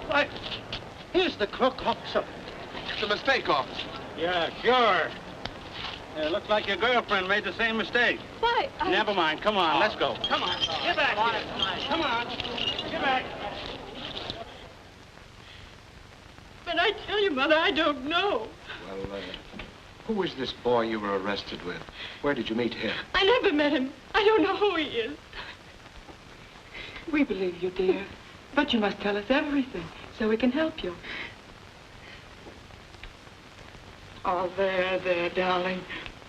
What? Here's the clerk, officer. It's a mistake, officer. Yeah, sure. Looks like your girlfriend made the same mistake. Why? Never mind. Come on, let's go. Come on. Get back. Come on. Get back. But I tell you, Mother, I don't know. Well, who is this boy you were arrested with? Where did you meet him? I never met him. I don't know who he is. We believe you, dear. But you must tell us everything so we can help you. Oh, there, darling.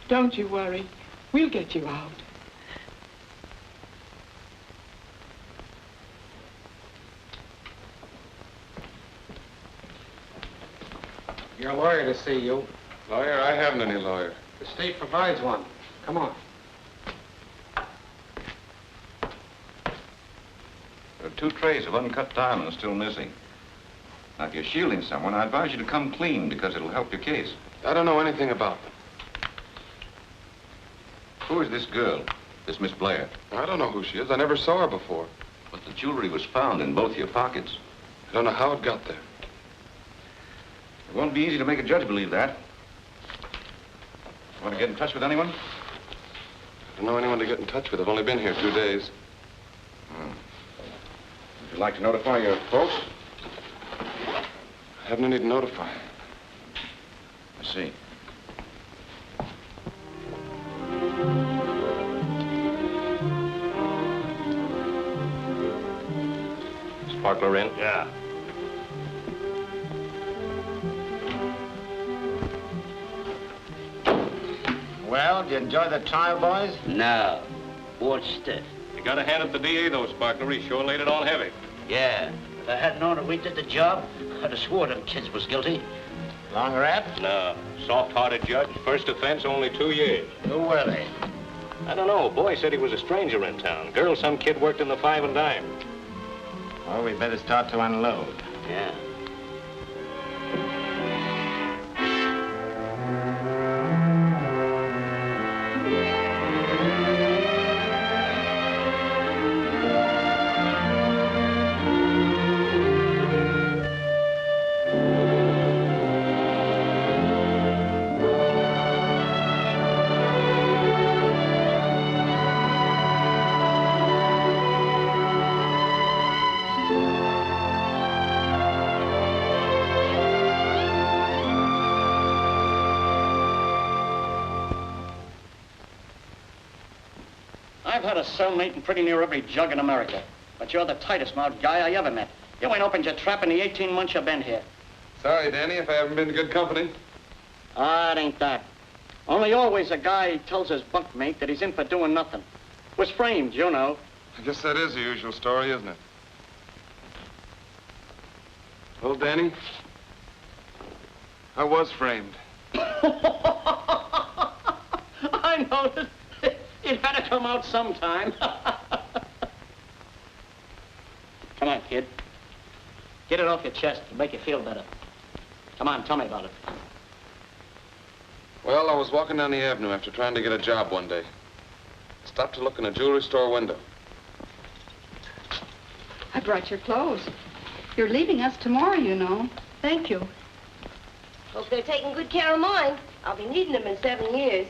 Don't you worry. We'll get you out. Your lawyer to see you. Lawyer? I haven't any lawyer. The state provides one. Come on. There are 2 trays of uncut diamonds still missing. Now, if you're shielding someone, I advise you to come clean because it'll help your case. I don't know anything about them. Who is this girl, this Miss Blair? I don't know who she is. I never saw her before. But the jewelry was found in both your pockets. I don't know how it got there. It won't be easy to make a judge believe that. Want to get in touch with anyone? I don't know anyone to get in touch with. I've only been here 2 days. Would you like to notify your folks? I haven't any to notify. I see. Sparkler in? Yeah. Well, did you enjoy the trial, boys? No. Board stiff. You gotta hand it to the DA, though, Sparkler. He sure laid it on heavy. Yeah. If I hadn't known that we did the job, I'd have swore them kids was guilty. Long rap? No. Soft-hearted judge. First offense, only 2 years. Who were they? I don't know. Boy said he was a stranger in town. Girl, some kid worked in the 5 and dime. Well, we better start to unload. Yeah. I've had a cellmate in pretty near every jug in America. But you're the tightest-mouthed guy I ever met. You ain't opened your trap in the 18 months you've been here. Sorry, Danny, if I haven't been good company. Ah, it ain't that. Only always a guy tells his bunkmate that he's in for doing nothing. Was framed, you know. I guess that is the usual story, isn't it? Well, Danny, I was framed. I noticed. It had to come out sometime. Come on, kid. Get it off your chest and make you feel better. Come on, tell me about it. Well, I was walking down the avenue after trying to get a job one day. Stopped to look in a jewelry store window. I brought your clothes. You're leaving us tomorrow, you know. Thank you. Hope they're taking good care of mine. I'll be needing them in 7 years.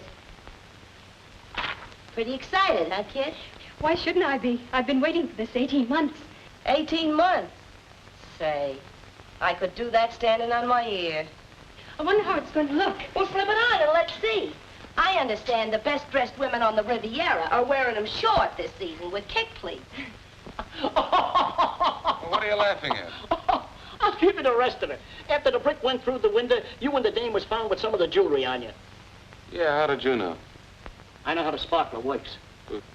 Pretty excited, huh, kid? Why shouldn't I be? I've been waiting for this 18 months. 18 months? Say, I could do that standing on my ear. I wonder how it's going to look. Well, slip it on and let's see. I understand the best-dressed women on the Riviera are wearing them short this season with kick pleats. Well, what are you laughing at? I'll give you the rest of it. After the brick went through the window, you and the dame was found with some of the jewelry on you. Yeah, how did you know? I know how the sparkler works.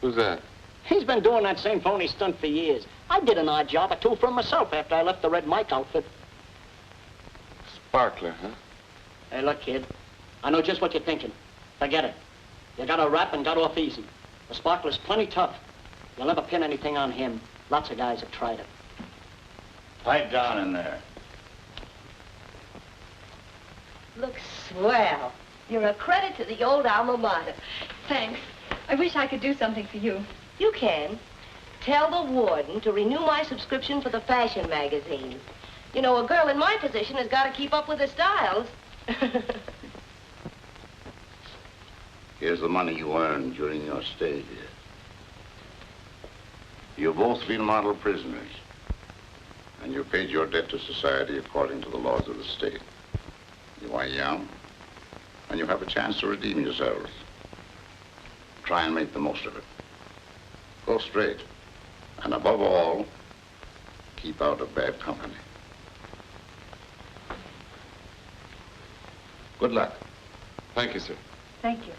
Who's that? He's been doing that same phony stunt for years. I did an odd job or two for myself after I left the Red Mike outfit. Sparkler, huh? Hey, look, kid. I know just what you're thinking. Forget it. You got a rap and got off easy. The sparkler's plenty tough. You'll never pin anything on him. Lots of guys have tried it. Pipe down in there. Looks swell. You're a credit to the old alma mater. Thanks. I wish I could do something for you. You can. Tell the warden to renew my subscription for the fashion magazine. You know, a girl in my position has got to keep up with the styles. Here's the money you earned during your stay here. You've both been model prisoners, and you paid your debt to society according to the laws of the state. You are young, and you have a chance to redeem yourselves. Try and make the most of it. Go straight, and above all, keep out of bad company. Good luck. Thank you, sir. Thank you.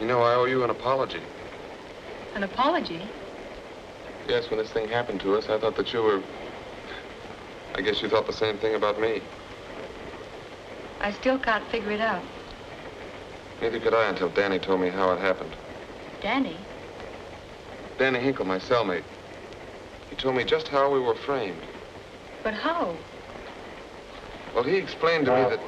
You know, I owe you an apology. An apology? Yes, when this thing happened to us, I thought that you were... I guess you thought the same thing about me. I still can't figure it out. Neither could I until Danny told me how it happened. Danny? Danny Hinkle, my cellmate. He told me just how we were framed. But how? Well, he explained to me that...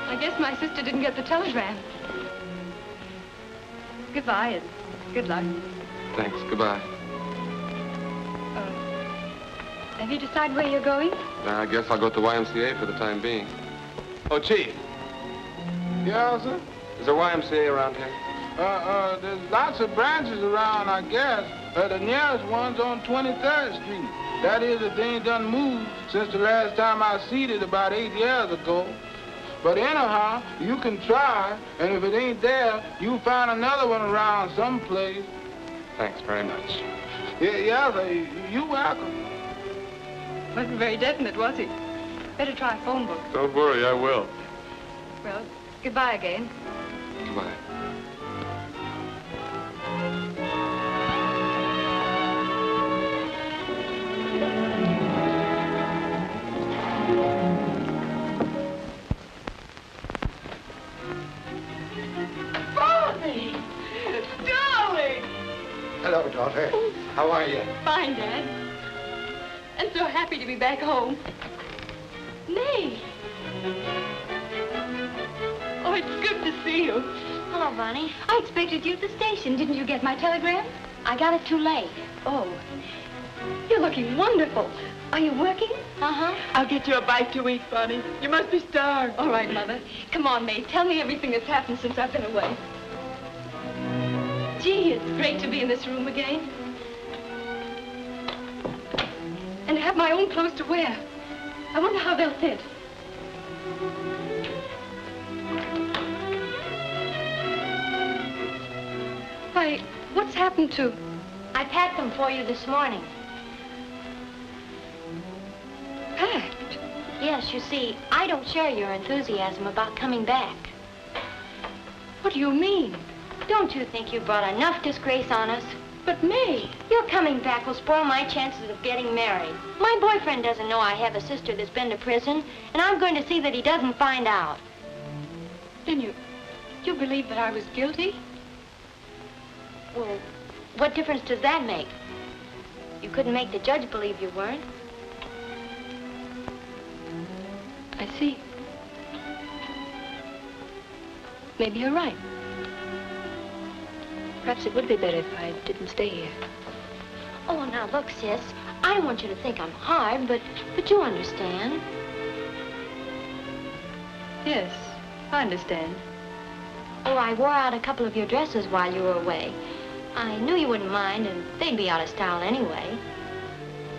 I guess my sister didn't get the telegram. Goodbye and good luck. Thanks. Goodbye. Have you decided where you're going? I guess I'll go to YMCA for the time being. Oh, Chief. Yeah, sir? Is there YMCA around here? There's lots of branches around, I guess. The nearest one's on 23rd Street. That is, if they ain't done moved since the last time I seen it about 8 years ago. But anyhow, you can try, and if it ain't there, you'll find another one around someplace. Thanks very much. Yeah, sir, you're welcome. Wasn't very definite, was he? Better try a phone book. Don't worry, I will. Well, goodbye again. Goodbye. Hello, daughter. How are you? Fine, Dad. I'm so happy to be back home. May. Oh, it's good to see you. Hello, Bunny. I expected you at the station. Didn't you get my telegram? I got it too late. Oh. You're looking wonderful. Are you working? Uh-huh. I'll get you a bite to eat, Bunny. You must be starved. All right, Mother. Come on, May. Tell me everything that's happened since I've been away. Gee, it's great to be in this room again. And to have my own clothes to wear. I wonder how they'll fit. Why, what's happened to... I packed them for you this morning. Packed? Yes, you see, I don't share your enthusiasm about coming back. What do you mean? Don't you think you brought enough disgrace on us? But May... Your coming back will spoil my chances of getting married. My boyfriend doesn't know I have a sister that's been to prison, and I'm going to see that he doesn't find out. Then you believe that I was guilty? Well, what difference does that make? You couldn't make the judge believe you weren't. I see. Maybe you're right. Perhaps it would be better if I didn't stay here. Oh, now look, sis. I don't want you to think I'm hard, but you understand. Yes, I understand. Oh, I wore out a couple of your dresses while you were away. I knew you wouldn't mind, and they'd be out of style anyway.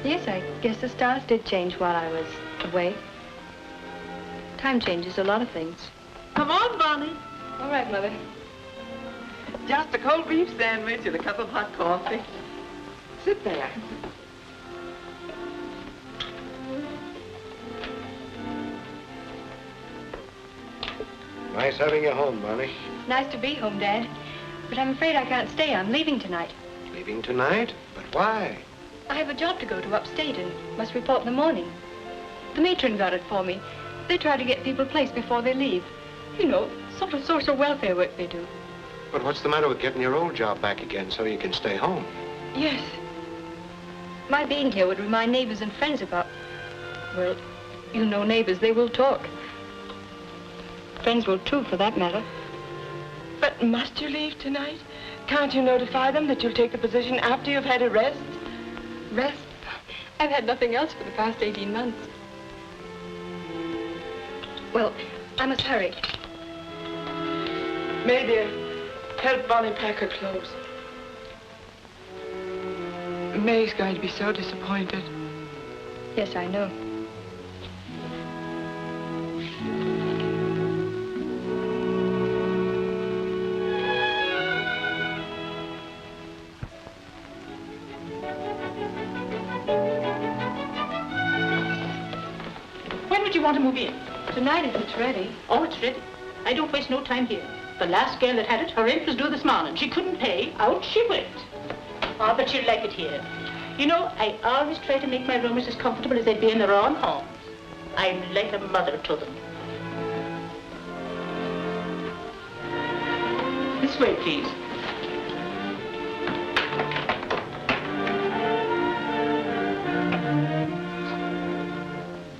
Yes, I guess the styles did change while I was away. Time changes a lot of things. Come on, Bunny. All right, Mother. Just a cold beef sandwich and a cup of hot coffee. Sit there. Nice having you home, Bonnie. Nice to be home, Dad. But I'm afraid I can't stay. I'm leaving tonight. Leaving tonight? But why? I have a job to go to upstate and must report in the morning. The matron got it for me. They try to get people placed before they leave. You know, sort of social welfare work they do. But what's the matter with getting your old job back again so you can stay home? Yes. My being here would remind neighbors and friends about... Well, you know neighbors, they will talk. Friends will too, for that matter. But must you leave tonight? Can't you notify them that you'll take the position after you've had a rest? Rest? I've had nothing else for the past 18 months. Well, I must hurry. May, dear, help Bonnie pack her clothes. May's going to be so disappointed. Yes, I know. When would you want to move in? Tonight, if it's ready. Oh, it's ready. I don't waste no time here. The last girl that had it, her rent was due this morning. She couldn't pay. Out she went. Oh, but she'll like it here. You know, I always try to make my roomers as comfortable as they'd be in their own homes. I'm like a mother to them. This way, please.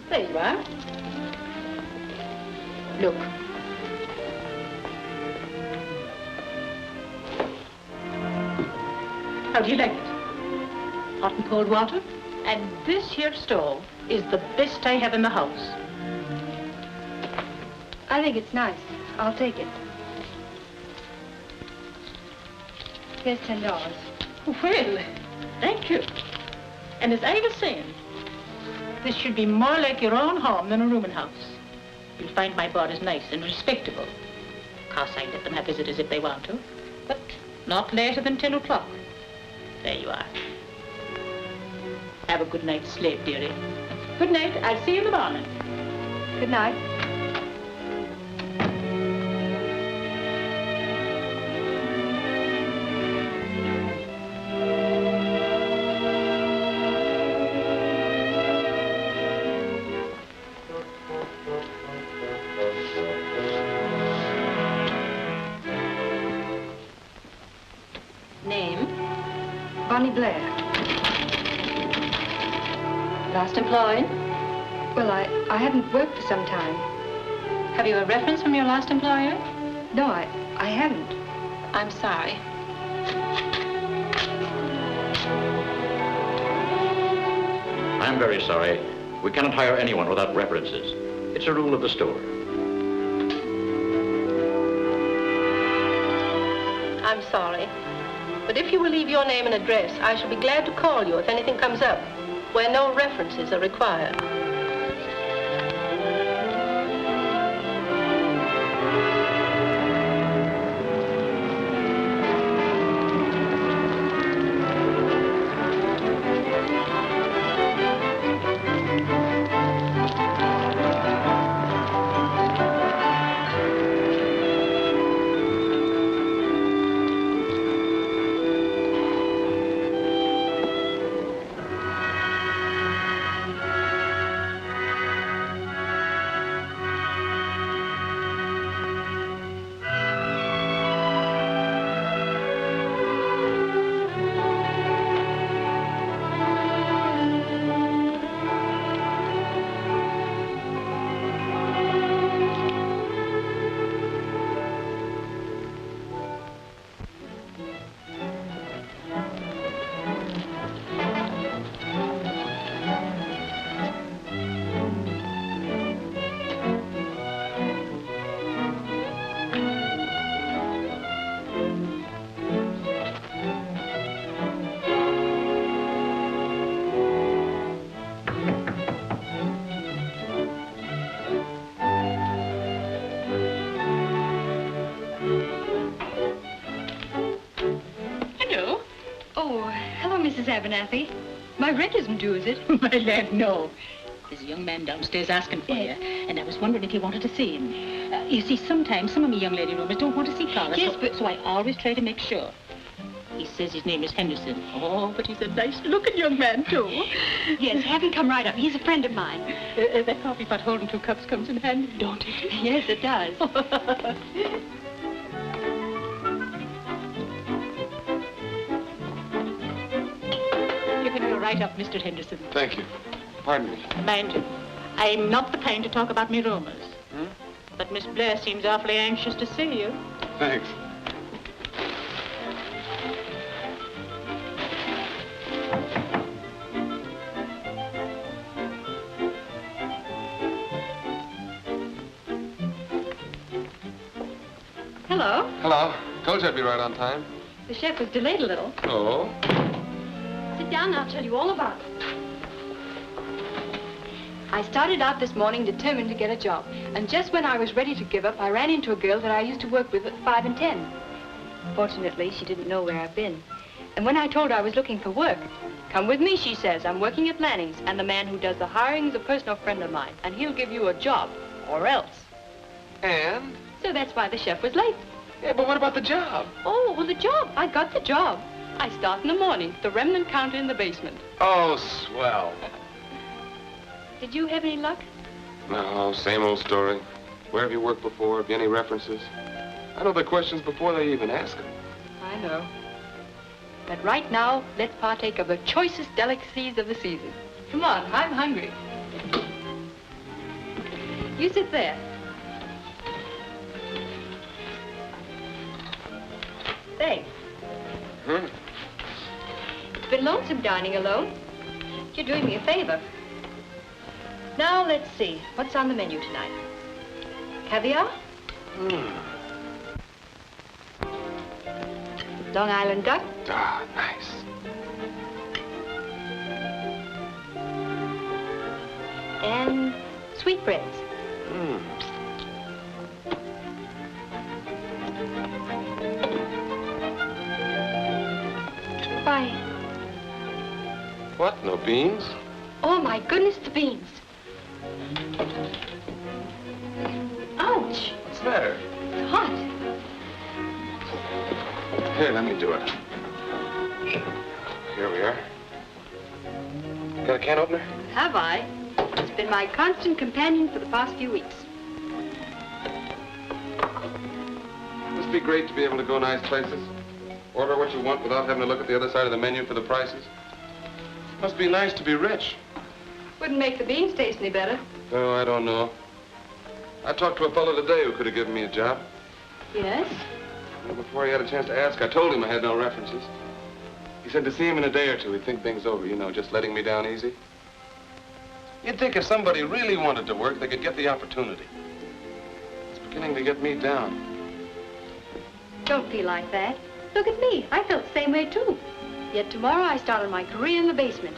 There you are. Look. How do you like it? Hot and cold water? And this here stove is the best I have in the house. I think it's nice. I'll take it. Here's $10. Well, thank you. And as I was saying, this should be more like your own home than a rooming house. You'll find my board is nice and respectable. Of course, I let them have visitors if they want to, but not later than 10 o'clock. There you are. Have a good night's sleep, dearie. Good night. I'll see you in the morning. Good night. Name? Bonnie Blair. Last employed? Well, I haven't worked for some time. Have you a reference from your last employer? No, I haven't. I'm sorry. I'm very sorry. We cannot hire anyone without references. It's a rule of the store. I'm sorry. But if you will leave your name and address, I shall be glad to call you if anything comes up where no references are required. Oh, hello, Mrs. Abernathy. My rent isn't due, is it? My lad, no. There's a young man downstairs asking for you, and I was wondering if you wanted to see him. You see, sometimes some of me young lady roomers don't want to see callers. Yes, but... So I always try to make sure. He says his name is Henderson. Oh, but he's a nice-looking young man, too. Yes, have him come right up. He's a friend of mine. That coffee pot holding 2 cups comes in handy, don't it? Yes, it does. You can go right up, Mr. Henderson. Thank you. Pardon me. Mind you, I'm not the kind to talk about me rumors. Hmm? But Miss Blair seems awfully anxious to see you. Thanks. Hello. Hello. Told you I'd be right on time. The chef was delayed a little. Oh? Sit down and I'll tell you all about it. I started out this morning determined to get a job. And just when I was ready to give up, I ran into a girl that I used to work with at 5 and 10. Fortunately, she didn't know where I've been. And when I told her I was looking for work, come with me, she says. I'm working at Lanning's, and the man who does the hiring is a personal friend of mine, and he'll give you a job, or else. And? So that's why the chef was late. Yeah, but what about the job? Oh, well, the job. I got the job. I start in the morning, the remnant counter in the basement. Oh, swell. Did you have any luck? No, same old story. Where have you worked before? Have you any references? I know the questions before they even ask them. I know. But right now, let's partake of the choicest delicacies of the season. Come on, I'm hungry. You sit there. Thanks. Hmm? It's been lonesome dining alone. You're doing me a favor. Now, let's see. What's on the menu tonight? Caviar? Long Island duck? Ah, nice. And sweetbreads. Why? What? No beans? Oh, my goodness, the beans. Ouch. What's the matter? It's hot. Here, let me do it. Here we are. Got a can opener? Have I? It's been my constant companion for the past few weeks. Must be great to be able to go nice places. Order what you want without having to look at the other side of the menu for the prices. Must be nice to be rich. Wouldn't make the beans taste any better. Oh, I don't know. I talked to a fellow today who could have given me a job. Yes? Well, before he had a chance to ask, I told him I had no references. He said to see him in a day or two, he'd think things over, you know, just letting me down easy. You'd think if somebody really wanted to work, they could get the opportunity. It's beginning to get me down. Don't feel like that. Look at me. I felt the same way, too. Yet tomorrow I started my career in the basement.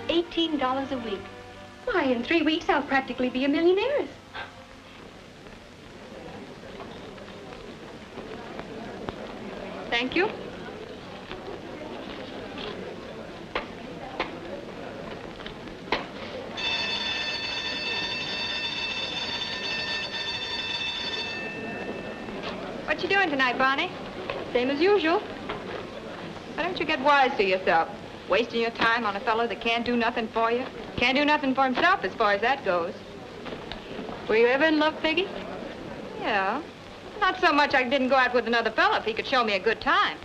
$18 a week. Why, in 3 weeks, I'll practically be a millionaire. Thank you. What you doing tonight, Bonnie? Same as usual. Why don't you get wise to yourself? Wasting your time on a fellow that can't do nothing for you. Can't do nothing for himself as far as that goes. Were you ever in love, Piggy? Yeah. Not so much I didn't go out with another fellow if he could show me a good time.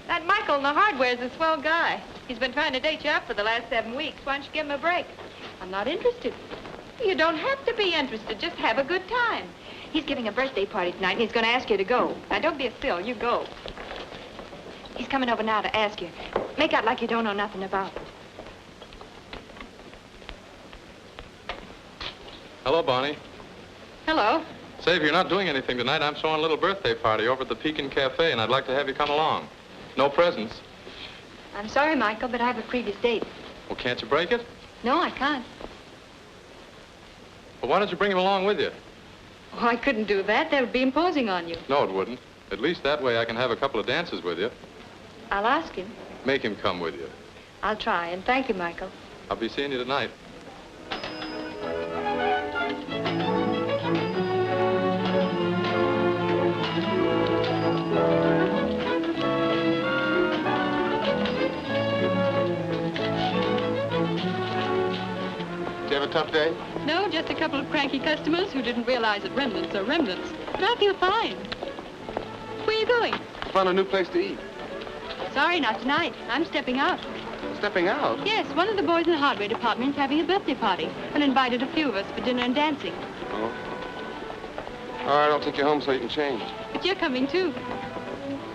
That Michael in the hardware's a swell guy. He's been trying to date you up for the last 7 weeks. Why don't you give him a break? I'm not interested. You don't have to be interested. Just have a good time. He's giving a birthday party tonight, and he's going to ask you to go. Now, don't be a sill. You go. He's coming over now to ask you. Make out like you don't know nothing about it. Hello, Bonnie. Hello. Say, if you're not doing anything tonight, I'm throwing a little birthday party over at the Pekin Cafe, and I'd like to have you come along. No presents. I'm sorry, Michael, but I have a previous date. Well, can't you break it? No, I can't. Well, why don't you bring him along with you? Oh, I couldn't do that. That would be imposing on you. No, it wouldn't. At least that way I can have a couple of dances with you. I'll ask him. Make him come with you. I'll try, and thank you, Michael. I'll be seeing you tonight. Did you have a tough day? No, just a couple of cranky customers who didn't realize that remnants are remnants. But I feel fine. Where are you going? Found a new place to eat. Sorry, not tonight. I'm stepping out. Stepping out? Yes, one of the boys in the hardware department is having a birthday party and invited a few of us for dinner and dancing. Oh. All right, I'll take you home so you can change. But you're coming, too.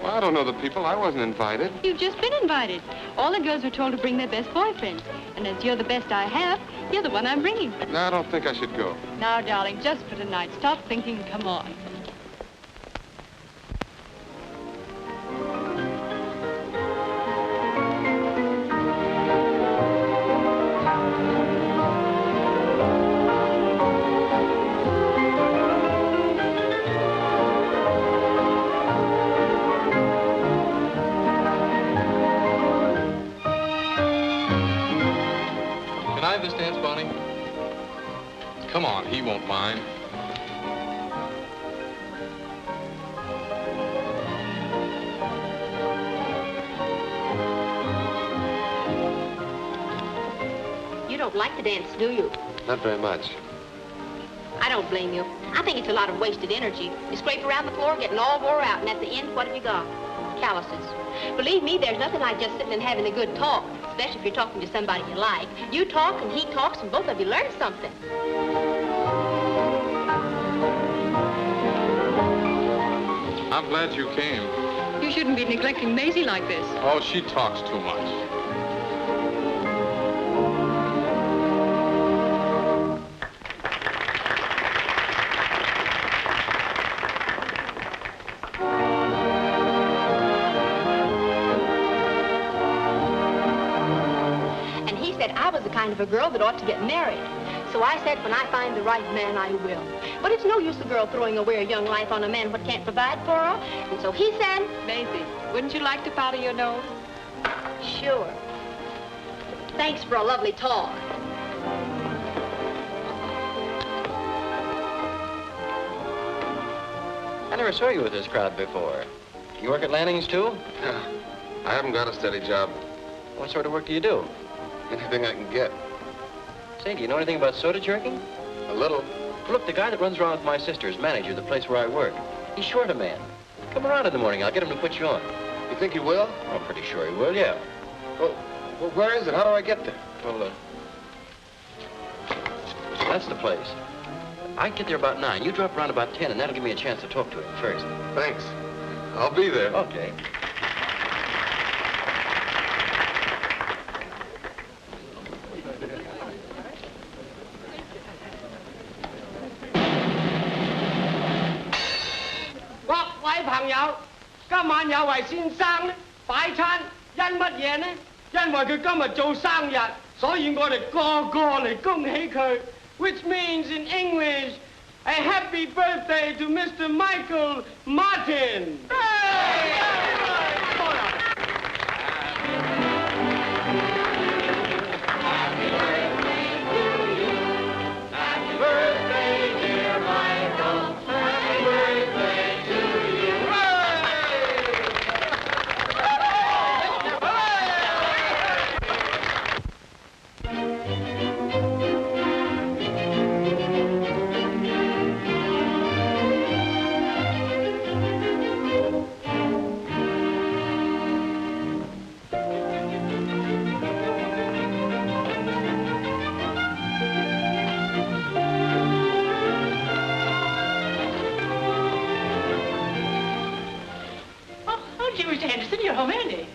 Well, I don't know the people. I wasn't invited. You've just been invited. All the girls were told to bring their best boyfriends. And as you're the best I have, you're the one I'm bringing. No, I don't think I should go. Now, darling, just for tonight, stop thinking, come on. This dance, Bonnie? Come on, he won't mind. You don't like to dance, do you? Not very much. I don't blame you. I think it's a lot of wasted energy. You scrape around the floor, getting all wore out, and at the end, what have you got? Calluses. Believe me, there's nothing like just sitting and having a good talk, especially if you're talking to somebody you like. You talk and he talks and both of you learn something. I'm glad you came. You shouldn't be neglecting Maisie like this. Oh, she talks too much. Of a girl that ought to get married. So I said, when I find the right man, I will. But it's no use a girl throwing away her young life on a man what can't provide for her. And so he said... Maisie, wouldn't you like to powder your nose? Sure. Thanks for a lovely talk. I never saw you with this crowd before. You work at Lanning's, too? Yeah. I haven't got a steady job. What sort of work do you do? Anything I can get. Say, do you know anything about soda jerking? A little. Well, look, the guy that runs around with my sister is manager of the place where I work. He's short a man. Come around in the morning. I'll get him to put you on. You think he will? I'm pretty sure he will, yeah. Well, where is it? How do I get there? Well, that's the place. I get there about 9. You drop around about 10, and that'll give me a chance to talk to him first. Thanks. I'll be there. Okay. Which means in English, a happy birthday to Mr. Michael Martin.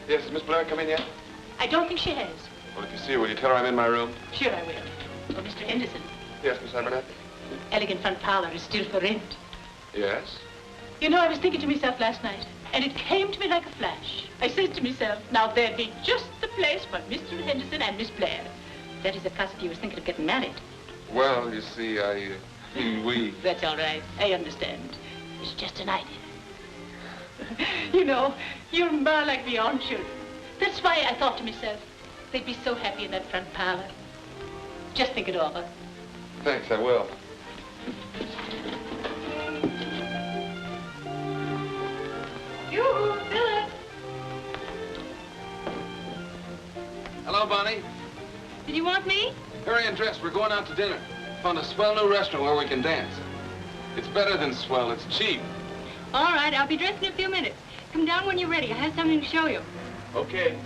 Yes, has Miss Blair come in yet? I don't think she has. Well, if you see her, will you tell her I'm in my room? Sure I will. Oh, Mr. Henderson. Yes, Miss Abernathy? Elegant front parlor is still for rent. Yes? You know, I was thinking to myself last night, and it came to me like a flash. I said to myself, now there'd be just the place for Mr. Henderson and Miss Blair. That is, if Cassidy was thinking of getting married. Well, you see, we... That's all right. I understand. It's just an idea. You know, you're more like my own children. That's why I thought to myself, they'd be so happy in that front parlor. Just think it over. Thanks, I will. You, Philip. Hello, Bonnie. Did you want me? Hurry and dress. We're going out to dinner. Found a swell new restaurant where we can dance. It's better than swell. It's cheap. All right, I'll be dressed in a few minutes. Come down when you're ready. I have something to show you. Okay.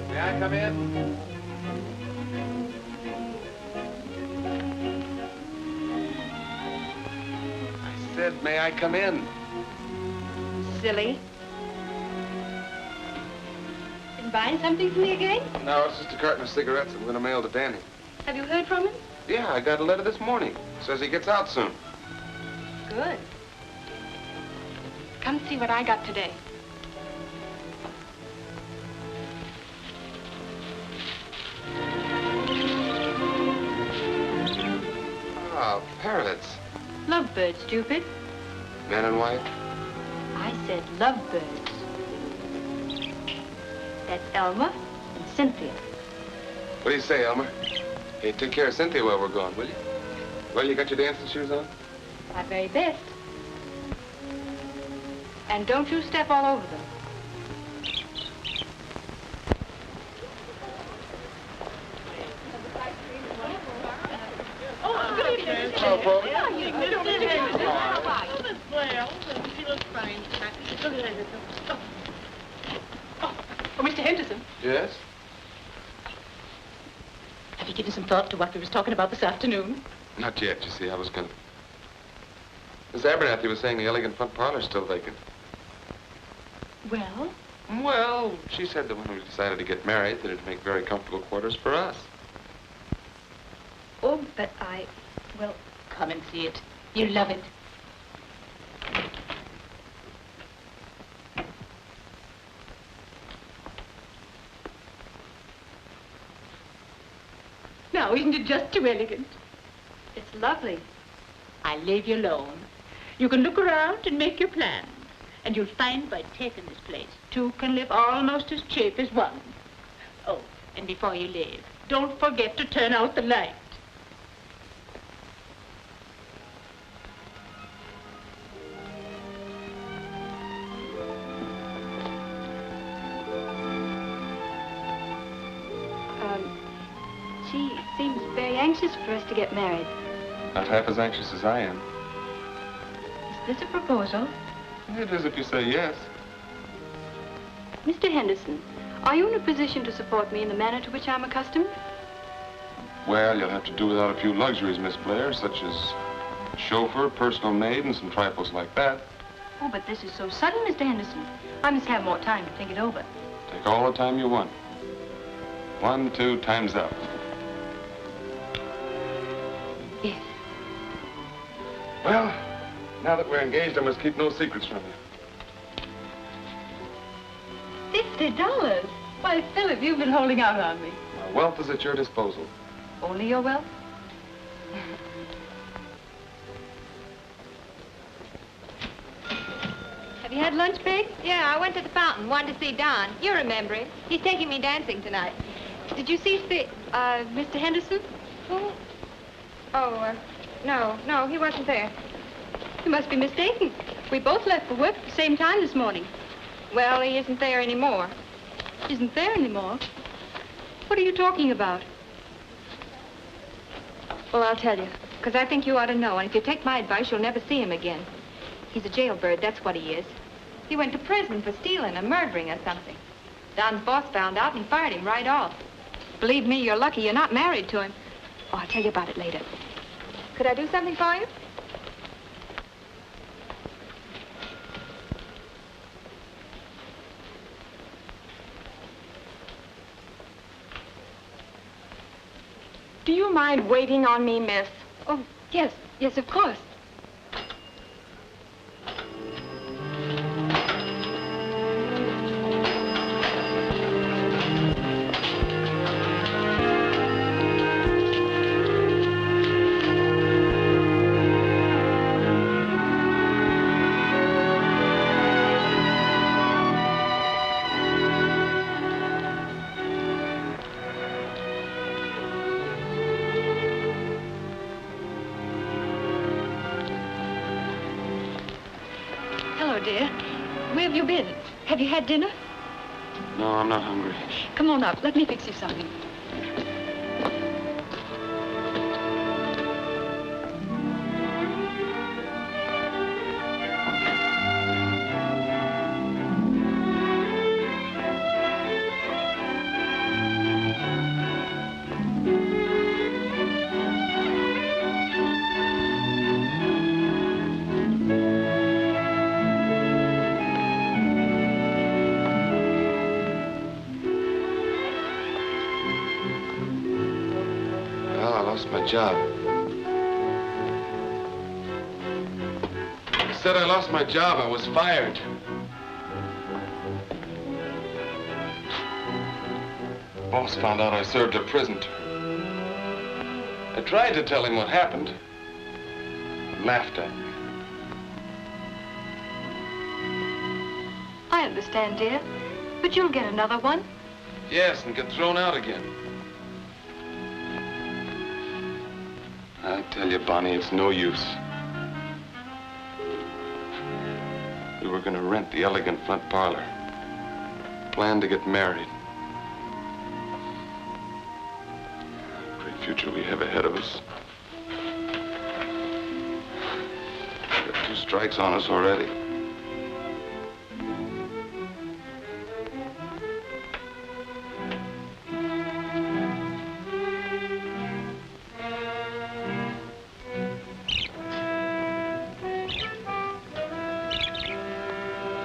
May I come in? I said, may I come in? Silly. Been buying something for me again? No, it's just a carton of cigarettes I'm going to mail to Danny. Have you heard from him? Yeah, I got a letter this morning. Says he gets out soon. Good. Come see what I got today. Ah, parrots. Lovebirds, stupid. Man and wife? I said lovebirds. That's Elmer and Cynthia. What do you say, Elmer? Hey, take care of Cynthia while we're gone, will you? Well, you got your dancing shoes on? My very best. And don't you step all over them. Oh, good evening. Hello, folks. Well, she looks fine. Oh, Mr. Henderson, Yes? have you given some thought to what we was talking about this afternoon? Not yet, you see. I was gonna... Miss Abernathy was saying the elegant front parlor's still vacant. Well? Well, she said that when we decided to get married, that it'd make very comfortable quarters for us. Oh, but Well, come and see it. You'll love it. Now, isn't it just too elegant? it's lovely. I'll leave you alone. You can look around and make your plans. And you'll find by taking this place, two can live almost as cheap as one. Oh, and before you leave, don't forget to turn out the light. She seems very anxious for us to get married. Not half as anxious as I am. Is this a proposal? It is if you say yes. Mr. Henderson, are you in a position to support me in the manner to which I'm accustomed? Well, you'll have to do without a few luxuries, Miss Blair, such as chauffeur, personal maid, and some trifles like that. Oh, but this is so sudden, Mr. Henderson. I must have more time to think it over. Take all the time you want. 1, 2, time's up. Yes. Well, now that we're engaged, I must keep no secrets from you. $50? Why, Philip, you've been holding out on me. My wealth is at your disposal. Only your wealth? Have you had lunch, Peg? Yeah, I went to the fountain, wanted to see Don. You remember him. He's taking me dancing tonight. Did you see Mr. Henderson? Who? Oh, no, he wasn't there. You must be mistaken. We both left for work at the same time this morning. Well, he isn't there anymore. Isn't there anymore? What are you talking about? Well, I'll tell you, because I think you ought to know, and if you take my advice, you'll never see him again. He's a jailbird, that's what he is. He went to prison for stealing or murdering or something. Don's boss found out and fired him right off. Believe me, you're lucky you're not married to him. Oh, I'll tell you about it later. Could I do something for you? Do you mind waiting on me, miss? Oh, yes, of course. Hello, dear. Where have you been? Have you had dinner? No, I'm not hungry. Come on up. Let me fix you something. My job. I said I lost my job. I was fired. Boss found out I served a prison term. I tried to tell him what happened. He laughed at me. I understand, dear. But you'll get another one. Yes, and get thrown out again. I tell you, Bonnie, it's no use. We were going to rent the elegant front parlor. Planned to get married. Great future we have ahead of us. Got 2 strikes on us already.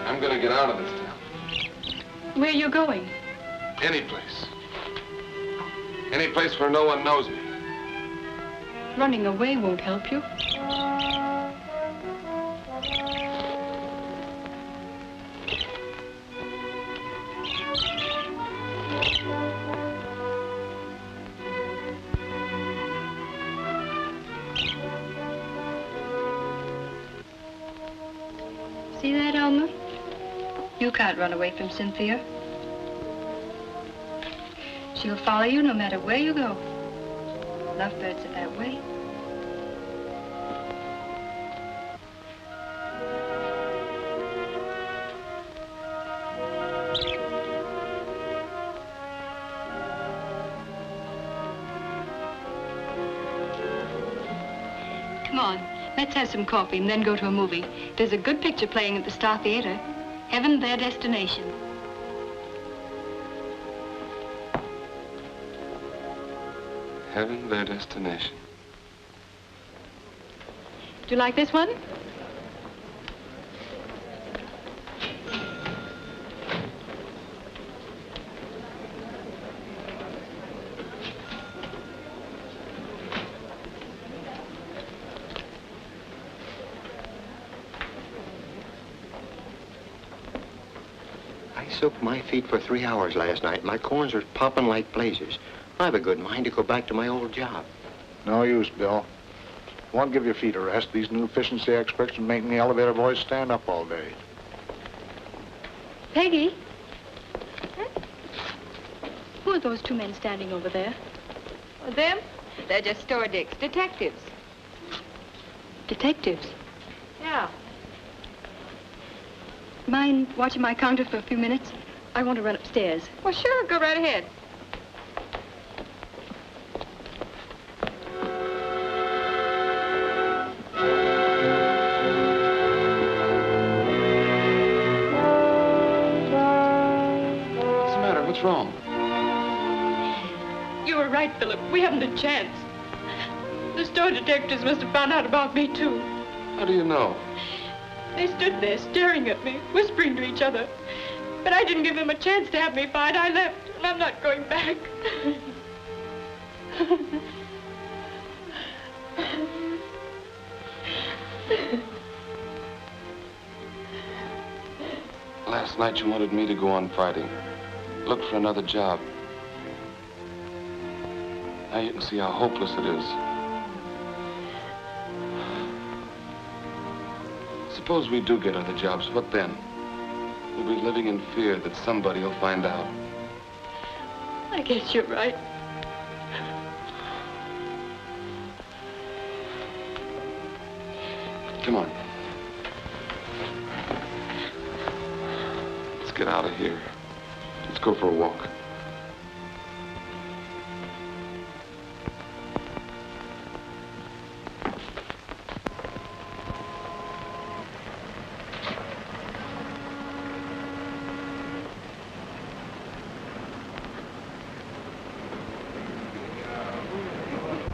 I'm gonna get out of this town. Where are you going? Any place. Any place where no one knows me. Running away won't help you. See that, Elmer? You can't run away from Cynthia. She'll follow you no matter where you go. Lovebirds are that way. Come on, let's have some coffee and then go to a movie. There's a good picture playing at the Star Theater. Heaven, Their Destination. Heaven, Their Destination. Do you like this one? I soaked my feet for 3 hours last night. My corns are popping like blazes. I've a good mind to go back to my old job. No use, Bill. Won't give your feet a rest. These new efficiency experts are making the elevator boys stand up all day. Peggy? Who are those 2 men standing over there? Them? They're just store dicks. Detectives. Detectives? Yeah. Mind watching my counter for a few minutes? I want to run upstairs. Well, sure. Go right ahead. What's the matter? What's wrong? You were right, Philip. We haven't a chance. The store detectives must have found out about me, too. How do you know? They stood there staring at me, whispering to each other. But I didn't give them a chance to have me fight. I left, and I'm not going back. Last night you wanted me to go on fighting. Look for another job. Now you can see how hopeless it is. Suppose we do get other jobs, what then? We'll be living in fear that somebody will find out. I guess you're right. Come on. get out of here. Let's go for a walk.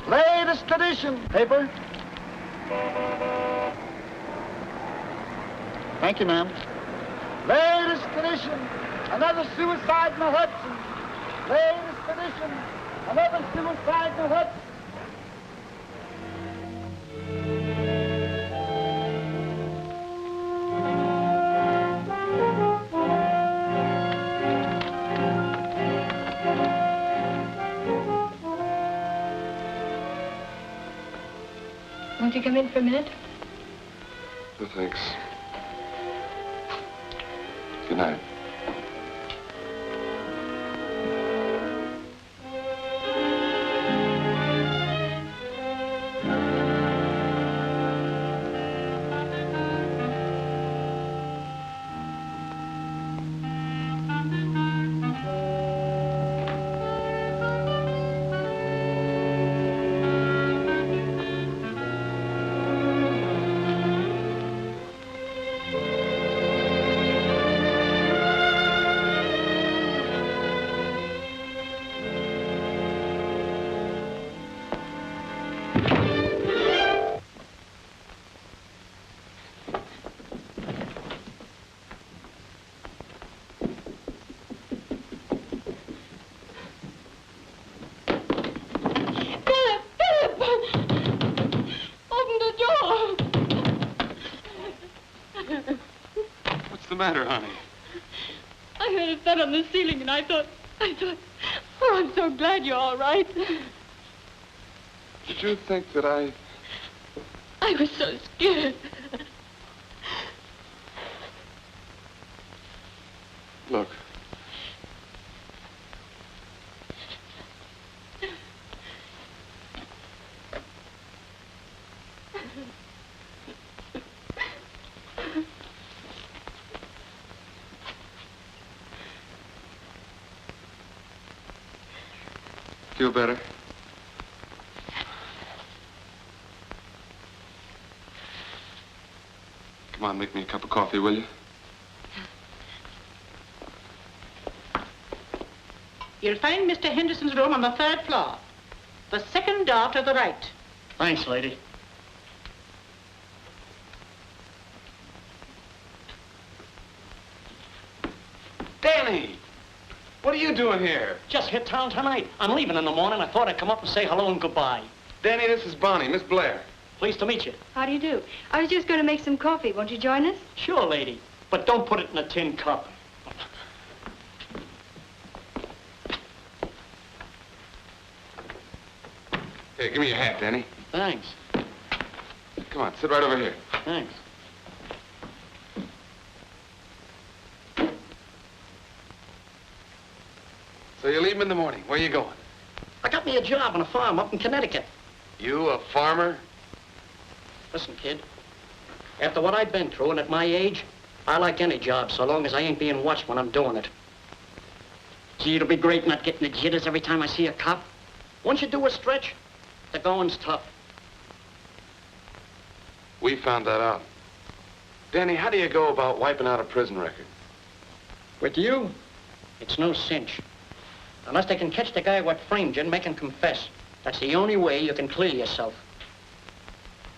Latest tradition, paper. Thank you, ma'am. Latest tradition, another suicide in the Hudson. Latest tradition, another suicide in the Hudson. Won't you come in for a minute? No, thanks. Good night. What's the matter, honey? I heard a thud on the ceiling, and I thought, oh, I'm so glad you're all right. Did you think that I was so scared. Look. Feel better? Come on, make me a cup of coffee, will you? You'll find Mr. Henderson's room on the 3rd floor. The 2nd door to the right. Thanks, lady. Danny! What are you doing here? Just hit town tonight. I'm leaving in the morning. I thought I'd come up and say hello and goodbye. Danny, this is Bonnie, Miss Blair. Pleased to meet you. How do you do? I was just going to make some coffee. Won't you join us? Sure, lady. But don't put it in a tin cup. Hey, give me your hat, Danny. Thanks. Come on, sit right over here. Thanks. So you're leaving in the morning. Where are you going? I got me a job on a farm up in Connecticut. You, a farmer? Listen, kid. After what I've been through, and at my age, I like any job so long as I ain't being watched when I'm doing it. Gee, it'll be great not getting the jitters every time I see a cop. Once you do a stretch, the going's tough. We found that out. Danny, how do you go about wiping out a prison record? With you, it's no cinch. Unless they can catch the guy what framed you and make him confess. That's the only way you can clear yourself.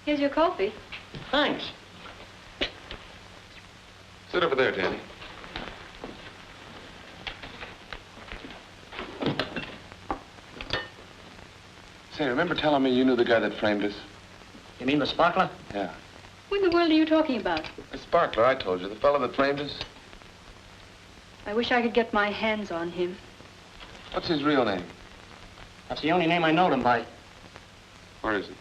Here's your coffee. Thanks. Sit over there, Danny. Say, remember telling me you knew the guy that framed us? You mean the sparkler? Yeah. What in the world are you talking about? The sparkler, I told you. The fellow that framed us. I wish I could get my hands on him. What's his real name? That's the only name I know him by. Where is he?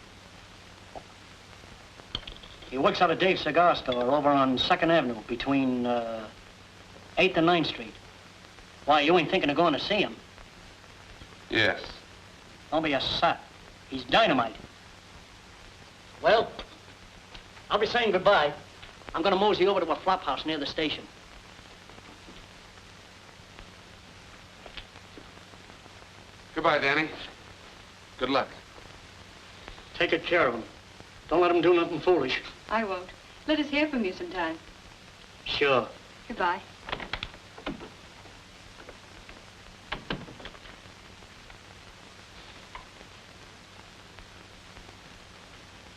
He works out of Dave's cigar store over on 2nd Avenue between 8th and 9th Street. Why, you ain't thinking of going to see him? Yes. Don't be a sap. He's dynamite. Well, I'll be saying goodbye. I'm gonna mosey over to a flop house near the station. Goodbye, Danny. Good luck. Take good care of him. Don't let him do nothing foolish. I won't. Let us hear from you sometime. Sure. Goodbye.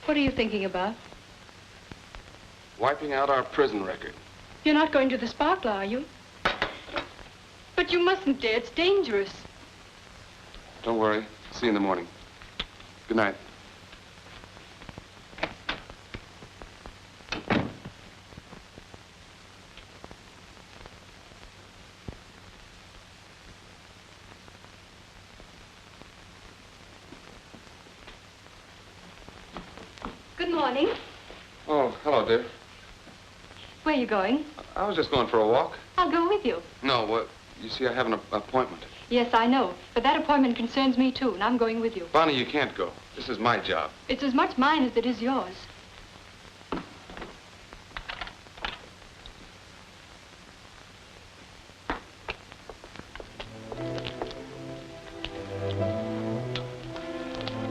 What are you thinking about? Wiping out our prison record. You're not going to the Sparkler, are you? But you mustn't, dear. It's dangerous. Don't worry. See you in the morning. Good night. Good morning. Oh, hello, dear. Where are you going? I was just going for a walk. I'll go with you. No, you see, I have an appointment. Yes, I know. But that appointment concerns me, too, and I'm going with you. Bonnie, you can't go. This is my job. It's as much mine as it is yours.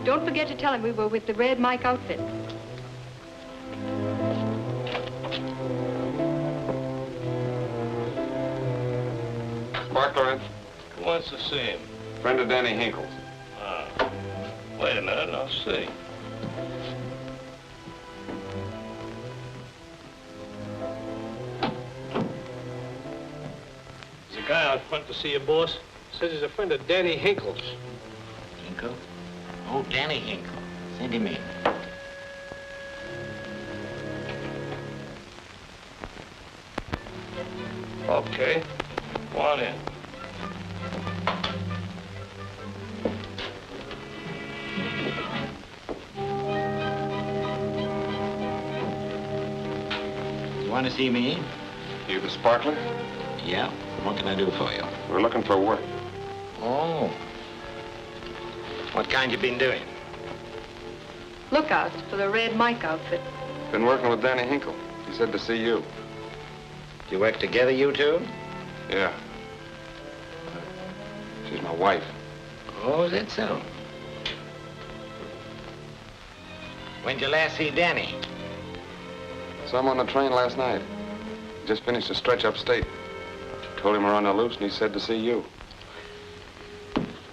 Don't forget to tell him we were with the Red Mike outfit. Sparkler in? Who wants to see him? Friend of Danny Hinkle's. Ah. Wait a minute, I'll see. There's a guy out front to see your boss. Says he's a friend of Danny Hinkle's. Hinkle? Oh, Danny Hinkle. Send him in. Okay. Go on in. You want to see me? You the Sparkler? Yeah. What can I do for you? We're looking for work. Oh. What kind you been doing? Lookouts for the Red Mike outfit. Been working with Danny Hinkle. He said to see you. Do you work together, you two? Yeah. She's my wife. Oh, is that so? When'd you last see Danny? Saw him on the train last night. Just finished a stretch upstate. Told him we're on the loose, and he said to see you.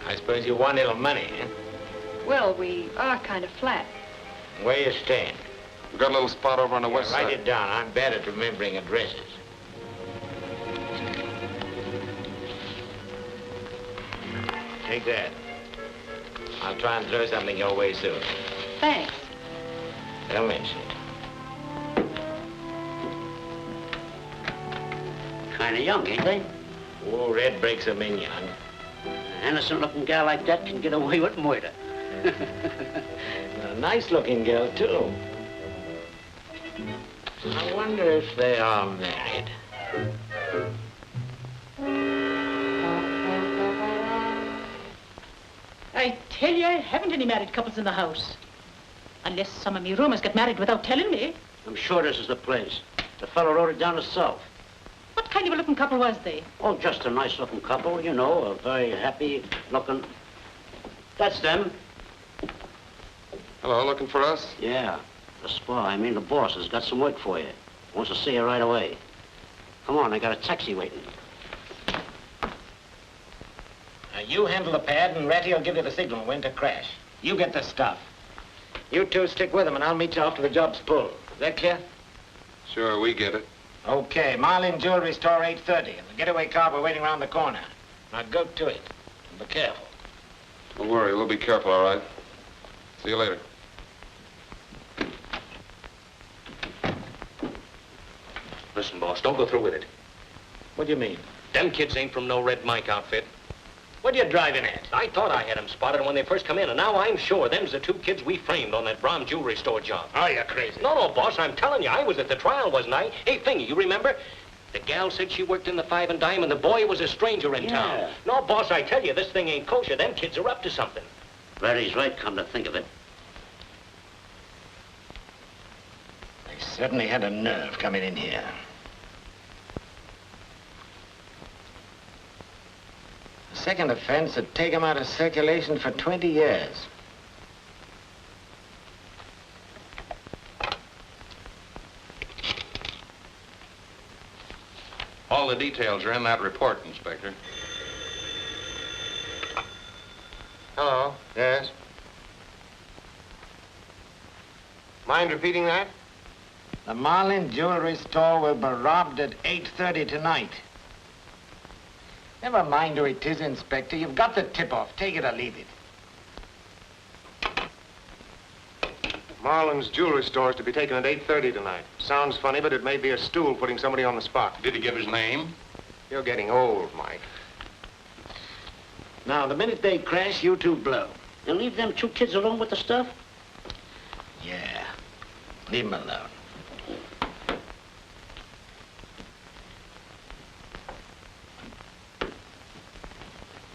I suppose you want a little money, eh? Well, we are kind of flat. Where you staying? We've got a little spot over on the west Write side. it down. I'm bad at remembering addresses. Take that. I'll try and throw something your way soon. Thanks. Don't mention it. Kind of young, ain't they? Oh, Red breaks them in young. An innocent-looking gal like that can get away with murder. A nice-looking girl, too. I wonder if they are married. I tell you, I haven't any married couples in the house. Unless some of me roomers get married without telling me. I'm sure this is the place. The fellow wrote it down himself. What kind of a looking couple was they? Oh, just a nice-looking couple, you know, a very happy-looking... That's them. Hello, looking for us? Yeah, the spa. I mean, the boss has got some work for you. Wants to see you right away. Come on, I got a taxi waiting. Now, you handle the pad, and Ratty will give you the signal when to crash. You get the stuff. You two stick with him, and I'll meet you after the job's pulled. Is that clear? Sure, we get it. Okay, Marlin Jewelry Store, 8:30, and the getaway car we're waiting around the corner. Now, go to it, and be careful. Don't worry, we'll be careful, all right? See you later. Listen, boss, don't go through with it. What do you mean? Them kids ain't from no Red Mike outfit. What are you driving at? I thought I had them spotted when they first come in, and now I'm sure them's the two kids we framed on that Brom jewelry store job. Oh, you're crazy. No, boss, I'm telling you, I was at the trial, wasn't I? Hey, Thingy, you remember? The gal said she worked in the Five and Dime, and the boy was a stranger in town. No, boss, I tell you, this thing ain't kosher. Them kids are up to something. Ratty's right, come to think of it. They certainly had a nerve coming in here. Second offense would take him out of circulation for 20 years. All the details are in that report, Inspector. Hello. Yes? Mind repeating that? The Marlin Jewelry Store will be robbed at 8:30 tonight. Never mind who it is, Inspector. You've got the tip-off. Take it or leave it. Marlin's Jewelry Store is to be taken at 8:30 tonight. Sounds funny, but it may be a stool putting somebody on the spot. Did he give his name? You're getting old, Mike. Now, the minute they crash, you two blow. You leave them two kids alone with the stuff? Yeah. Leave them alone.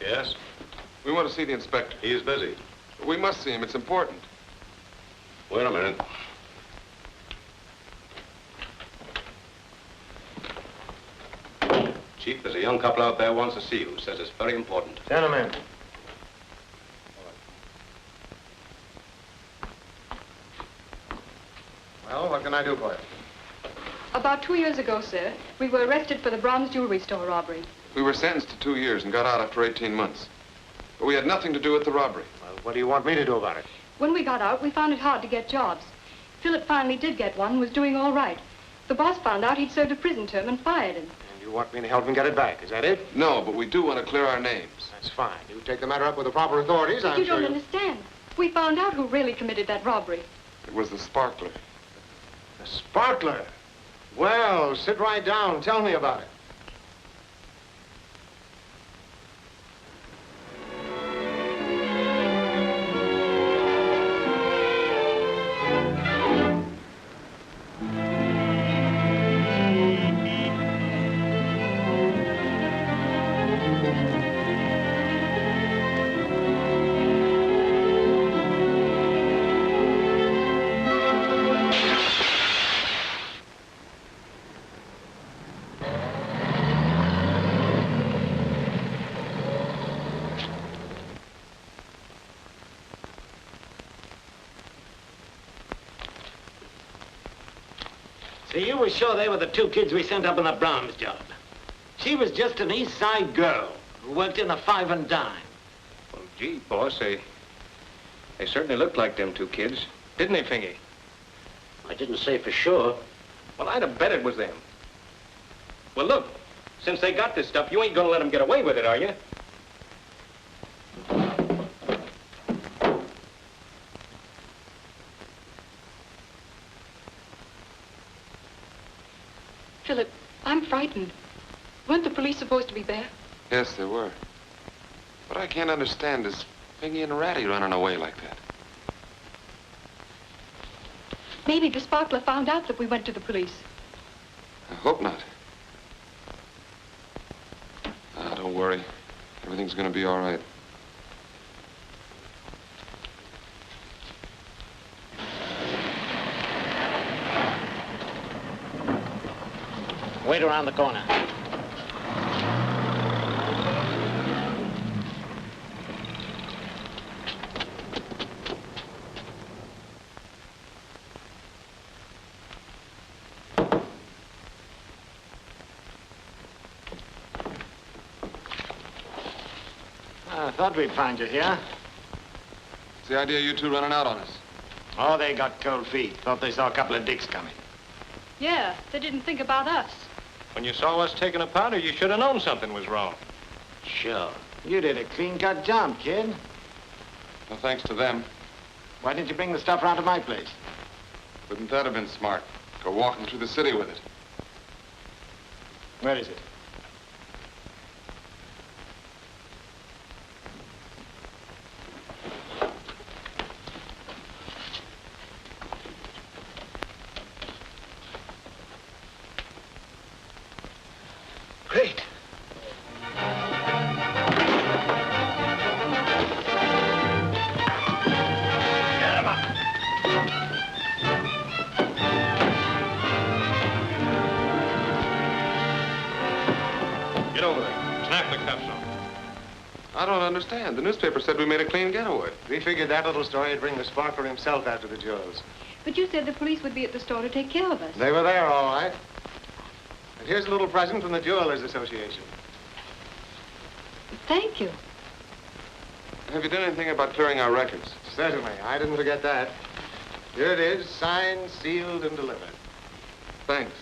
Yes? We want to see the inspector. He is busy. We must see him. It's important. Wait a minute. Chief, there's a young couple out there wants to see you. Says it's very important. Gentlemen. Well, what can I do for you? About 2 years ago, sir, we were arrested for the Brahms Jewelry Store robbery. We were sentenced to 2 years and got out after 18 months. But we had nothing to do with the robbery. Well, what do you want me to do about it? When we got out, we found it hard to get jobs. Philip finally did get one and was doing all right. The boss found out he'd served a prison term and fired him. And you want me to help him get it back, is that it? No, but we do want to clear our names. That's fine. You take the matter up with the proper authorities, But I'm you sure don't understand. We found out who really committed that robbery. It was the sparkler. The sparkler? Well, sit right down. Tell me about it. So you were sure they were the two kids we sent up on the Brahms job? She was just an East Side girl who worked in a five and dime. Well, gee, boss, they certainly looked like them two kids. Didn't they, Fingy? I didn't say for sure. Well, I'd have bet it was them. Well, look, since they got this stuff, you ain't gonna let them get away with it, are you? Philip, I'm frightened. Weren't the police supposed to be there? Yes, they were. What I can't understand is Fingy and Ratty running away like that. Maybe the sparkler found out that we went to the police. I hope not. Ah, don't worry. Everything's gonna be all right. Wait around the corner. I thought we'd find you here. What's the idea of you two running out on us? Oh, they got cold feet. Thought they saw a couple of dicks coming. Yeah, they didn't think about us. When you saw us taking a powder, you should have known something was wrong. Sure. You did a clean-cut job, kid. Well, thanks to them. Why didn't you bring the stuff around to my place? Wouldn't that have been smart? Go walking through the city with it. Where is it? Great. I don't understand. The newspaper said we made a clean getaway. We figured that little story would bring the sparkler himself after the jewels. But you said the police would be at the store to take care of us. They were there, all right. And here's a little present from the Jewelers Association. Thank you. Have you done anything about clearing our records? Certainly. I didn't forget that. Here it is, signed, sealed, and delivered. Thanks.